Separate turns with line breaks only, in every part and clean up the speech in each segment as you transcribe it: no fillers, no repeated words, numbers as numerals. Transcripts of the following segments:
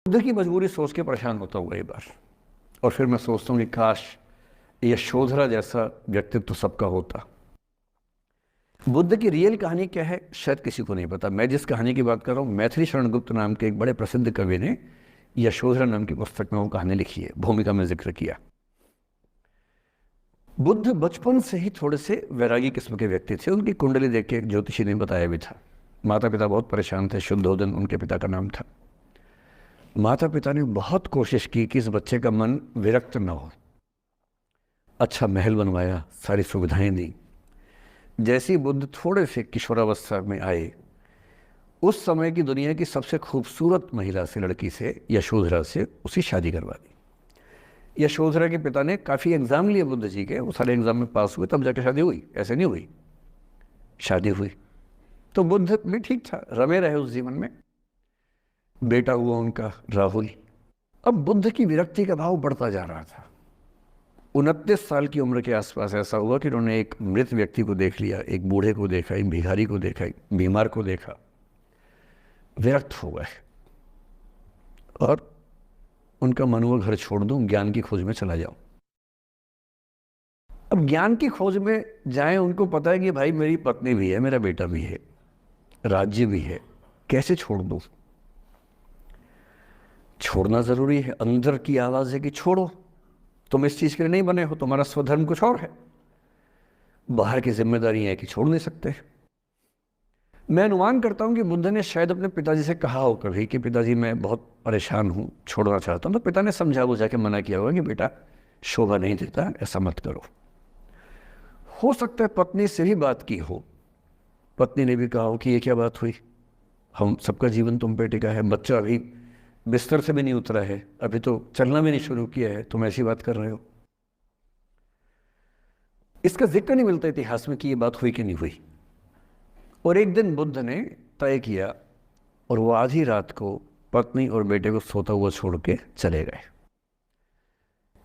बुद्ध की मजबूरी सोच के परेशान होता हूँ कई बार, और फिर मैं सोचता हूँ कि काश यशोधरा जैसा व्यक्तित्व सबका होता। बुद्ध की रियल कहानी क्या है शायद किसी को नहीं पता। मैं जिस कहानी की बात कर रहा हूँ, मैथिली शरण गुप्त नाम के एक बड़े प्रसिद्ध कवि ने यशोधरा नाम की पुस्तक में वो कहानी लिखी है, भूमिका में जिक्र किया। बुद्ध बचपन से ही थोड़े से वैरागी किस्म के व्यक्ति थे। उनकी कुंडली देख के एक ज्योतिषी ने बताया भी था। माता पिता बहुत परेशान थे, शुद्धोदन उनके पिता का नाम था। माता पिता ने बहुत कोशिश की कि इस बच्चे का मन विरक्त न हो। अच्छा महल बनवाया, सारी सुविधाएं दी। जैसे ही बुद्ध थोड़े से किशोरावस्था में आए, उस समय की दुनिया की सबसे खूबसूरत महिला से, लड़की से, यशोधरा से उसकी शादी करवा दी। यशोधरा के पिता ने काफ़ी एग्ज़ाम लिए बुद्ध जी के, वो सारे एग्ज़ाम में पास हुए, तब जाके शादी हुई, ऐसे नहीं हुई। शादी हुई तो बुद्ध भी ठीक था, रमे रहे उस जीवन में। बेटा हुआ उनका राहुल। अब बुद्ध की विरक्ति का भाव बढ़ता जा रहा था। 29 साल की उम्र के आसपास ऐसा हुआ कि उन्होंने एक मृत व्यक्ति को देख लिया, एक बूढ़े को देखा, एक भिखारी को देखा, एक बीमार को देखा। विरक्त हो गए और उनका मन हुआ घर छोड़ दूं, ज्ञान की खोज में चला जाऊं। अब ज्ञान की खोज में जाएं, उनको पता है कि भाई मेरी पत्नी भी है, मेरा बेटा भी है, राज्य भी है, कैसे छोड़ दूं। छोड़ना जरूरी है। अंदर की आवाज है कि छोड़ो, तुम इस चीज के लिए नहीं बने हो, तुम्हारा स्वधर्म कुछ और है। बाहर की जिम्मेदारी है कि छोड़ नहीं सकते। मैं अनुमान करता हूं कि बुद्ध ने शायद अपने पिताजी से कहा हो कभी कि पिताजी मैं बहुत परेशान हूं, छोड़ना चाहता हूं। तो पिता ने समझा बुझा के मना किया होगा कि बेटा शोभा नहीं देता, ऐसा मत करो। हो सकता है पत्नी से भी बात की हो, पत्नी ने भी कहा हो कि ये क्या बात हुई, हम सबका जीवन तुम पे टिका है, बच्चा अभी बिस्तर से भी नहीं उतरा है, अभी तो चलना भी नहीं शुरू किया है, तुम ऐसी बात कर रहे हो। इसका जिक्र नहीं मिलता इतिहास में कि ये बात हुई कि नहीं हुई। और एक दिन बुद्ध ने तय किया और वो आधी रात को पत्नी और बेटे को सोता हुआ छोड़ के चले गए।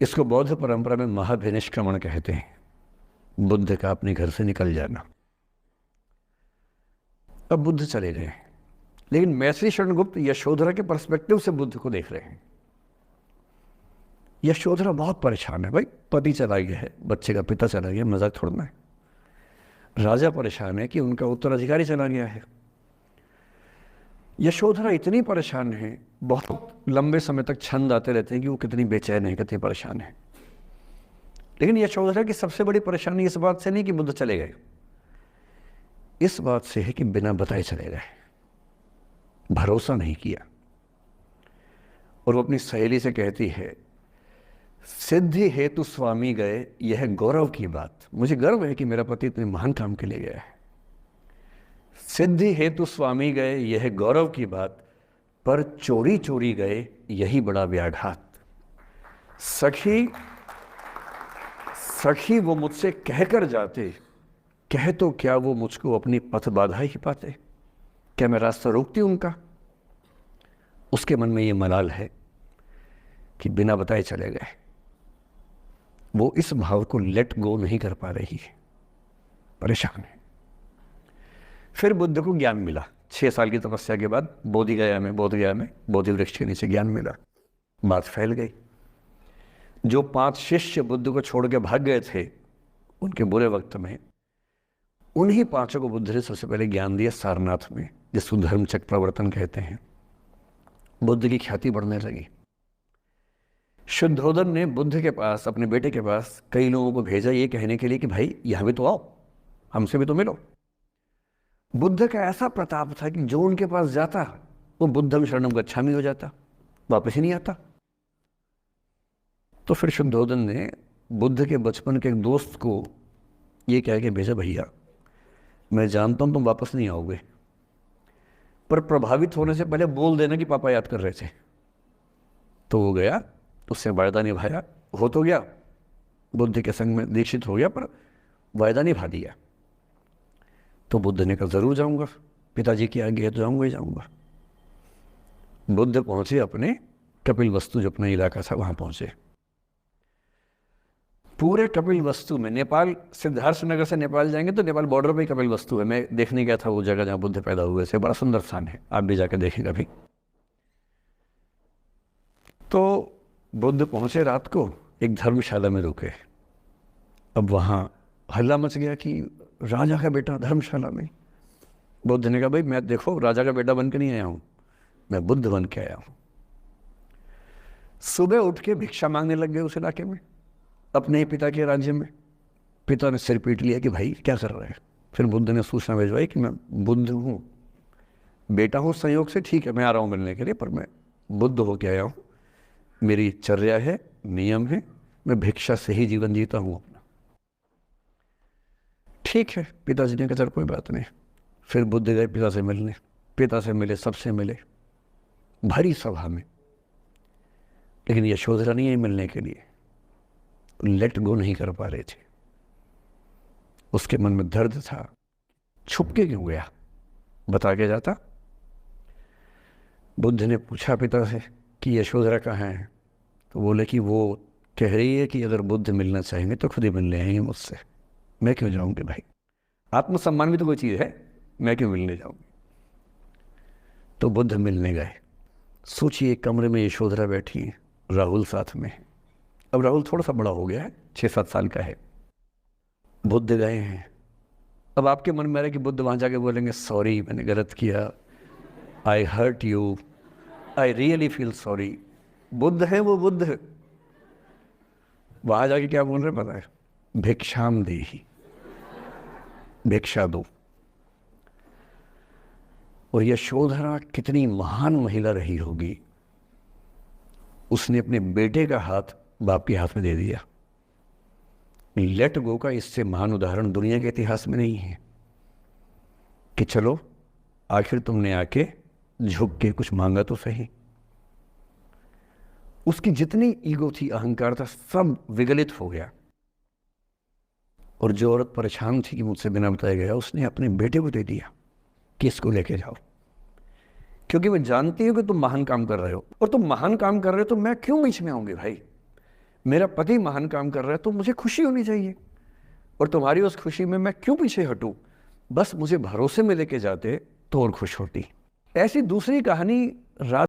इसको बौद्ध परंपरा में महाभिनिष्क्रमण कहते हैं, बुद्ध का अपने घर से निकल जाना। अब बुद्ध चले गए, लेकिन मैथिली शरण गुप्त यशोधरा के पर्सपेक्टिव से बुद्ध को देख रहे हैं। यशोधरा बहुत परेशान है, भाई पति चला गया है, बच्चे का पिता चला गया, मजाक छोड़ना है। राजा परेशान है कि उनका उत्तराधिकारी चला गया है। यशोधरा इतनी परेशान है, बहुत लंबे समय तक छंद आते रहते हैं कि वो कितनी बेचैन है, कितनी परेशान है। लेकिन यशोधरा की सबसे बड़ी परेशानी इस बात से नहीं कि बुद्ध चले गए, इस बात से है कि बिना बताए चले गए, भरोसा नहीं किया। और वो अपनी सहेली से कहती है, सिद्धि हेतु स्वामी गए, यह गौरव की बात। मुझे गर्व है कि मेरा पति इतने महान काम के लिए गया है। सिद्धि हेतु स्वामी गए, यह गौरव की बात, पर चोरी चोरी गए, यही बड़ा व्याघात। सखी सखी वो मुझसे कहकर जाते, कह तो क्या वो मुझको अपनी पथ बाधा ही पाते। क्या मैं रास्ता रोकती उनका? उसके मन में ये मलाल है कि बिना बताए चले गए। वो इस भाव को लेट गो नहीं कर पा रही है, परेशान है। फिर बुद्ध को ज्ञान मिला 6 साल की तपस्या के बाद, बोधगया में बोधि वृक्ष के नीचे ज्ञान मिला। बात फैल गई। जो 5 शिष्य बुद्ध को छोड़ के भाग गए थे उनके बुरे वक्त में, उन्हीं 5 को बुद्ध ने सबसे पहले ज्ञान दिया सारनाथ में, जिसको धर्मचक्र प्रवर्तन कहते हैं। बुद्ध की ख्याति बढ़ने लगी। शुद्धोदन ने बुद्ध के पास, अपने बेटे के पास कई लोगों को भेजा ये कहने के लिए कि भाई यहां भी तो आओ, हमसे भी तो मिलो। बुद्ध का ऐसा प्रताप था कि जो उनके पास जाता वो बुद्धम शरणम गच्छामि हो जाता, वापस ही नहीं आता। तो फिर शुद्धोदन ने बुद्ध के बचपन के एक दोस्त को ये कह के भेजा, भैया मैं जानता हूं तुम वापस नहीं आओगे, पर प्रभावित होने से पहले बोल देना कि पापा याद कर रहे थे। तो वो गया, उससे वायदा निभाया, हो तो गया, बुद्ध के संग में दीक्षित हो गया, पर वायदा निभा दिया। तो बुद्ध ने कहा जरूर जाऊंगा, पिताजी की आज्ञा है तो जाऊंगा ही जाऊंगा। बुद्ध पहुंचे अपने कपिल वस्तु, जो अपना इलाका था वहां पहुंचे। पूरे कपिल वस्तु में, नेपाल सिद्धार्थ नगर से नेपाल जाएंगे तो नेपाल बॉर्डर पे ही कपिल वस्तु है। मैं देखने गया था वो जगह जहां बुद्ध पैदा हुए थे, बड़ा सुंदर स्थान है, आप भी जाकर देखें कभी। तो बुद्ध पहुंचे रात को, एक धर्मशाला में रुके। अब वहाँ हल्ला मच गया कि राजा का बेटा धर्मशाला में। बुद्ध ने कहा, भाई मैं देखो राजा का बेटा बन के नहीं आया हूँ, मैं बुद्ध बन के आया हूँ। सुबह उठ के भिक्षा मांगने लग गए उस इलाके में, अपने ही पिता के राज्य में। पिता ने सिर पीट लिया कि भाई क्या कर रहे हैं। फिर बुद्ध ने सूचना भिजवाई कि मैं बुद्ध हूँ, बेटा हूँ संयोग से, ठीक है मैं आ रहा हूँ मिलने के लिए, पर मैं बुद्ध होके आया हूँ, मेरी चर्या है, नियम है, मैं भिक्षा से ही जीवन जीता हूँ अपना। ठीक है, पिताजी ने कहा चल कोई बात नहीं। फिर बुद्ध गए पिता से मिलने, पिता से मिले, सबसे मिले, भरी सभा में। लेकिन यशोधरा नहीं आई मिलने के लिए, लेट गो नहीं कर पा रहे थे। उसके मन में दर्द था, छुप के क्यों गया, बता के जाता। बुद्ध ने पूछा पिता से कि यशोधरा कहाँ है, तो बोले कि वो कह रही है कि अगर बुद्ध मिलना चाहेंगे तो खुद ही मिलने आएंगे मुझसे, मैं क्यों जाऊंगी भाई, आत्मसम्मान भी तो कोई चीज़ है, मैं क्यों मिलने जाऊंगी। तो बुद्ध मिलने गए। सोचिए कमरे में यशोधरा बैठी है, राहुल साथ में। अब राहुल थोड़ा सा बड़ा हो गया है, 6-7 साल का है। बुद्ध गए हैं। अब आपके मन में आ रहा है कि बुद्ध वहाँ जाके बोलेंगे सॉरी मैंने गलत किया, I hurt you, I really feel sorry. बुद्ध है वो बुद्ध है। वहाँ जाके क्या बोल रहे पता है, भिक्षाम देहि, भिक्षा दो। और यशोधरा कितनी महान महिला रही होगी, उसने अपने बेटे का हाथ बाप के हाथ में दे दिया। लेट गो का इससे महान उदाहरण दुनिया के इतिहास में नहीं है कि चलो आखिर तुमने आके झुक के कुछ मांगा तो सही। उसकी जितनी ईगो थी, अहंकार था, सब विगलित हो गया। और जो औरत परेशान थी कि मुझसे बिना बताया गया, उसने अपने बेटे को दे दिया कि इसको लेके जाओ, क्योंकि मैं जानती हूँ कि तुम महान काम कर रहे हो, और तुम महान काम कर रहे हो तो मैं क्यों बीच में आऊंगी भाई। मेरा पति महान काम कर रहा है तो मुझे खुशी होनी चाहिए, और तुम्हारी उस खुशी में मैं क्यों पीछे हटूं। बस मुझे भरोसे में लेके जाते तो और खुश होती। ऐसी दूसरी कहानी रात